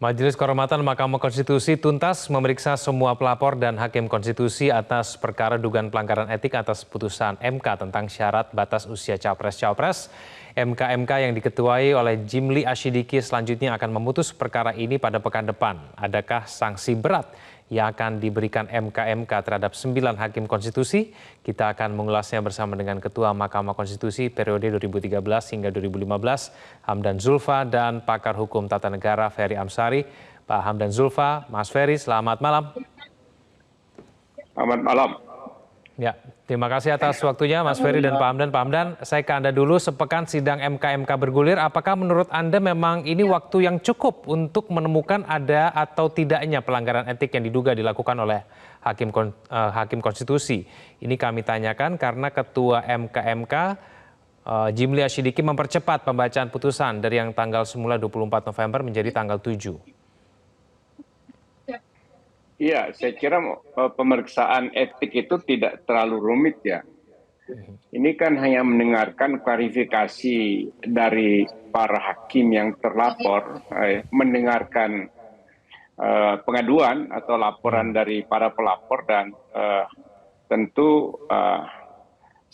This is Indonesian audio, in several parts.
Majelis Kehormatan Mahkamah Konstitusi tuntas memeriksa semua pelapor dan hakim konstitusi atas perkara dugaan pelanggaran etik atas putusan MK tentang syarat batas usia Capres-Cawapres. MK yang diketuai oleh Jimli Asyidiki selanjutnya akan memutus perkara ini pada pekan depan. Adakah sanksi berat yang akan diberikan MK terhadap 9 hakim konstitusi? Kita akan mengulasnya bersama dengan Ketua Mahkamah Konstitusi periode 2013 hingga 2015, Hamdan Zulfa, dan pakar hukum tata negara Ferry Amsari. Pak Hamdan Zulfa, Mas Ferry, selamat malam. Selamat malam. Ya, terima kasih atas waktunya Mas Ferry dan Pak Hamdan. Pak Hamdan, saya ke Anda dulu, sepekan sidang MK bergulir, apakah menurut Anda memang ini waktu yang cukup untuk menemukan ada atau tidaknya pelanggaran etik yang diduga dilakukan oleh hakim konstitusi? Ini kami tanyakan karena Ketua MK Jimli Asyidiki mempercepat pembacaan putusan dari yang tanggal semula 24 November menjadi tanggal 7. Iya, saya kira pemeriksaan etik itu tidak terlalu rumit ya. Ini kan hanya mendengarkan klarifikasi dari para hakim yang terlapor, mendengarkan pengaduan atau laporan dari para pelapor dan tentu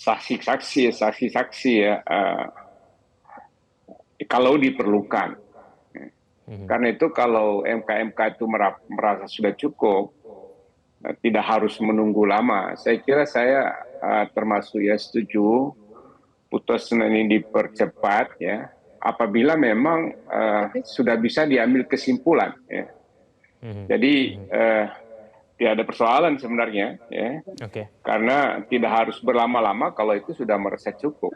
saksi-saksi ya, kalau diperlukan. Karena itu kalau MK itu merasa sudah cukup, tidak harus menunggu lama. Saya kira saya termasuk ya setuju putusan ini dipercepat ya, apabila memang sudah bisa diambil kesimpulan. Ya. Jadi tidak ada persoalan sebenarnya, ya, karena tidak harus berlama-lama kalau itu sudah merasa cukup.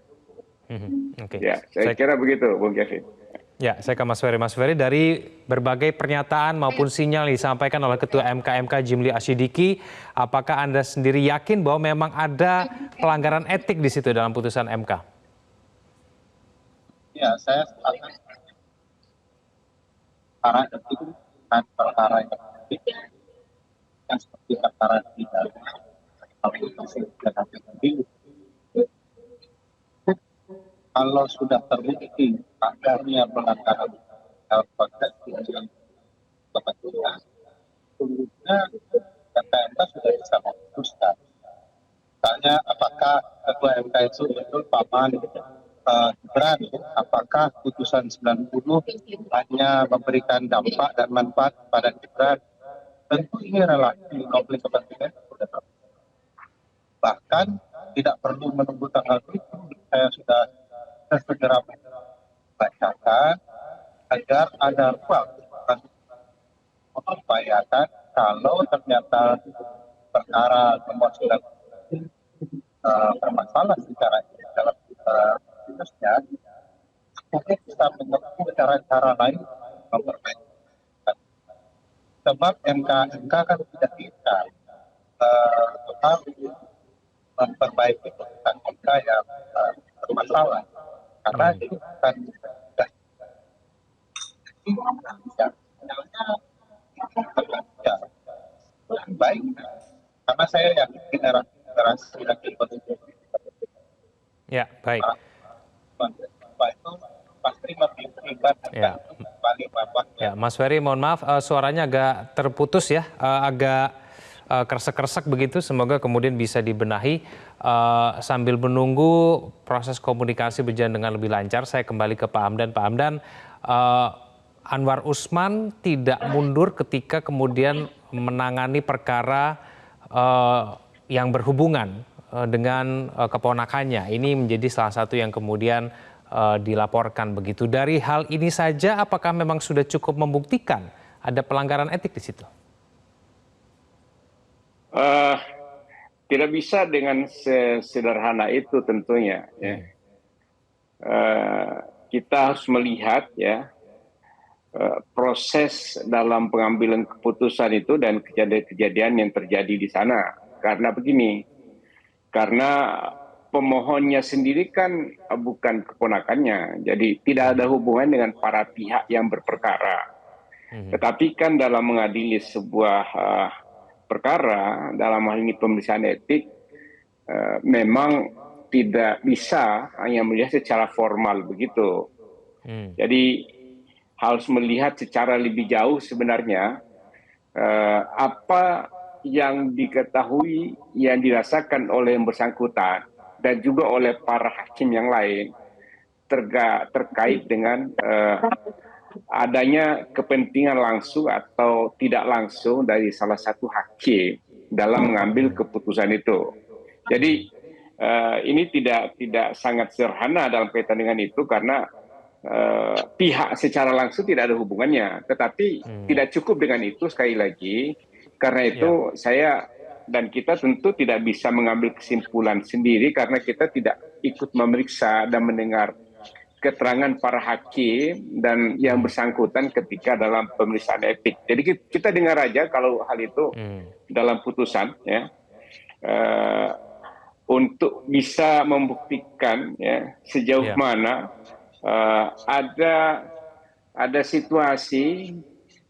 Ya, saya kira begitu, Bung Kevin. Ya, saya ke Mas Ferry. Mas Ferry, dari berbagai pernyataan maupun sinyal yang disampaikan oleh Ketua MK Jimli Asyidiki, apakah Anda sendiri yakin bahwa memang ada pelanggaran etik di situ dalam putusan MK? Ya, saya sepakat. Perkara etik bukan perkara yang etik, yang seperti perkara di dalam kalau sudah terbukti adanya pelanggaran konteks kepentingan, tentunya MK sudah bisa memutuskan. Misalnya, apakah Ketua MK itu betul paman Gibran, apakah putusan 90 hanya memberikan dampak dan manfaat pada Gibran? Tentu ini relasi konflik kepentingan sudah terjadi. Bahkan tidak perlu menunggu tanggal itu, saya sudah segera bacakan agar ada ruang mengupayakan kalau ternyata perkara nomor 9 bermasalah secara dalam prosesnya, mungkin bisa menempuh cara-cara lain memperbaiki. Sebab MK kan tidak bisa memperbaiki putusan MK yang bermasalah. Karena itu bukan baik, karena saya yakin generasi ya, baik. Itu pasti membuat ya, Mas Ferry, mohon maaf suaranya agak terputus ya, agak kresek-kresek begitu, semoga kemudian bisa dibenahi. Sambil menunggu proses komunikasi berjalan dengan lebih lancar, saya kembali ke Pak Hamdan. Pak Hamdan, Anwar Usman tidak mundur ketika kemudian menangani perkara yang berhubungan dengan keponakannya. Ini menjadi salah satu yang kemudian dilaporkan begitu. Dari hal ini saja, apakah memang sudah cukup membuktikan ada pelanggaran etik di situ? Tidak bisa dengan sederhana itu tentunya. Ya. Kita harus melihat ya proses dalam pengambilan keputusan itu dan kejadian-kejadian yang terjadi di sana. Karena begini, karena pemohonnya sendiri kan bukan keponakannya, jadi tidak ada hubungan dengan para pihak yang berperkara. Tetapi kan dalam mengadili sebuah perkara, dalam hal ini pemeriksaan etik, memang tidak bisa hanya melihat secara formal begitu. Jadi harus melihat secara lebih jauh sebenarnya apa yang diketahui, yang dirasakan oleh yang bersangkutan dan juga oleh para hakim yang lain terkait dengan adanya kepentingan langsung atau tidak langsung dari salah satu hakim dalam mengambil keputusan itu. Jadi ini tidak sangat sederhana dalam kaitan dengan itu, karena pihak secara langsung tidak ada hubungannya. Tetapi tidak cukup dengan itu, sekali lagi, karena itu saya dan kita tentu tidak bisa mengambil kesimpulan sendiri karena kita tidak ikut memeriksa dan mendengar keterangan para hakim dan yang bersangkutan ketika dalam pemeriksaan etik. Jadi kita dengar aja kalau hal itu dalam putusan, ya, untuk bisa membuktikan, ya, sejauh mana ada situasi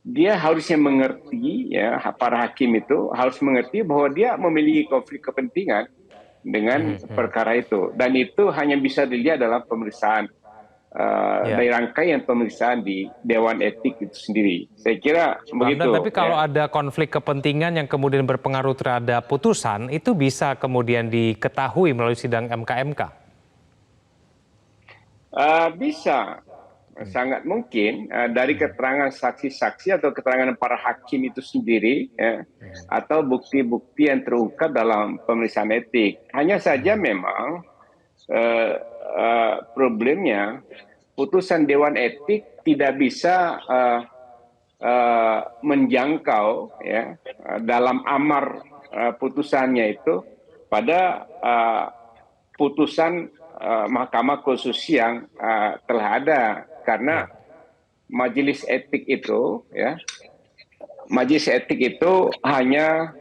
dia harusnya mengerti, ya, para hakim itu harus mengerti bahwa dia memiliki konflik kepentingan dengan perkara itu, dan itu hanya bisa dilihat dalam pemeriksaan dari rangkaian pemeriksaan di Dewan Etik itu sendiri. Saya kira begitu. Tapi kalau ada konflik kepentingan yang kemudian berpengaruh terhadap putusan, itu bisa kemudian diketahui melalui sidang MK-MK? Bisa, sangat mungkin dari keterangan saksi-saksi atau keterangan para hakim itu sendiri, ya, atau bukti-bukti yang terungkap dalam pemeriksaan etik. Hanya saja memang problemnya putusan Dewan Etik tidak bisa menjangkau, ya, dalam amar putusannya itu pada putusan Mahkamah Konstitusi yang telah ada, karena majelis etik itu, ya, majelis etik itu hanya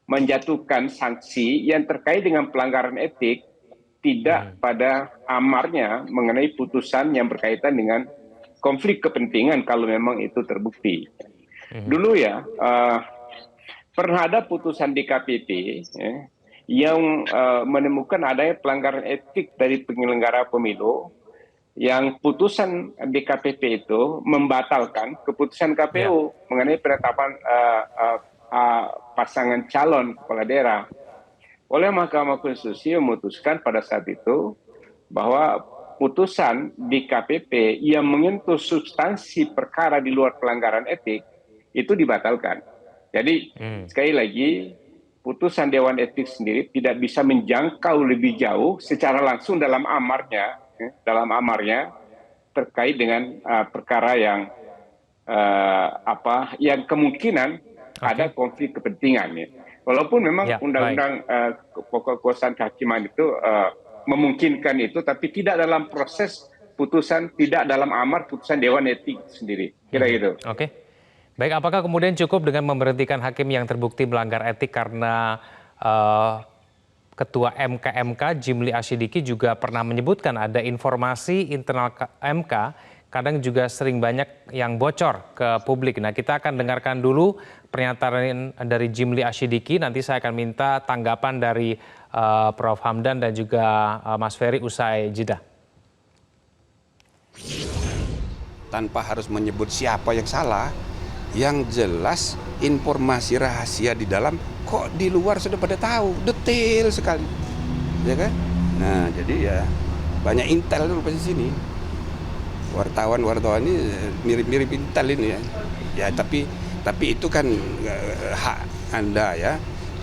menjatuhkan sanksi yang terkait dengan pelanggaran etik, tidak pada amarnya mengenai putusan yang berkaitan dengan konflik kepentingan kalau memang itu terbukti. Dulu, ya, pernah ada putusan DKPP, ya, yang menemukan adanya pelanggaran etik dari penyelenggara pemilu, yang putusan DKPP itu membatalkan keputusan KPU mengenai penetapan pasangan calon kepala daerah. Oleh Mahkamah Konstitusi memutuskan pada saat itu bahwa putusan DKPP yang menyentuh substansi perkara di luar pelanggaran etik itu dibatalkan. Jadi sekali lagi, putusan Dewan Etik sendiri tidak bisa menjangkau lebih jauh secara langsung dalam amarnya, terkait dengan perkara yang yang kemungkinan ada konflik kepentingan, ya. Walaupun memang undang-undang pokok kekuasaan kehakiman itu memungkinkan itu, tapi tidak dalam proses putusan, tidak dalam amar putusan Dewan Etik sendiri. Kira gitu. Oke. Baik, apakah kemudian cukup dengan memberhentikan hakim yang terbukti melanggar etik karena Ketua MK Jimli Asyidiki juga pernah menyebutkan ada informasi internal MK kadang juga sering banyak yang bocor ke publik. Nah, kita akan dengarkan dulu pernyataan dari Jimli Asyidiki. Nanti saya akan minta tanggapan dari Prof. Hamdan dan juga Mas Ferry usai jeda. Tanpa harus menyebut siapa yang salah, yang jelas informasi rahasia di dalam kok di luar sudah pada tahu, detail sekali, ya kan? Nah, jadi ya banyak intel dulu di sini. Wartawan ini mirip-mirip intel ini, ya. Ya tapi itu kan hak Anda, ya.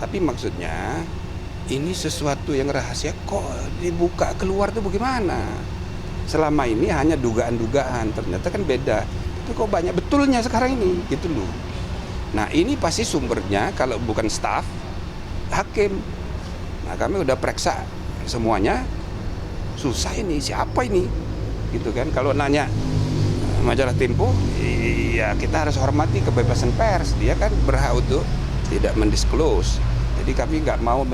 Tapi maksudnya ini sesuatu yang rahasia kok dibuka keluar tuh bagaimana? Selama ini hanya dugaan-dugaan, ternyata kan beda. Tapi kok banyak betulnya sekarang ini, gitu loh. Nah, ini pasti sumbernya kalau bukan staf, hakim. Nah, kami udah periksa semuanya, susah ini, siapa ini? Gitu kan, kalau nanya majalah Tempo, ya kita harus hormati kebebasan pers, dia kan berhak untuk tidak mendisclose. Jadi kami nggak mau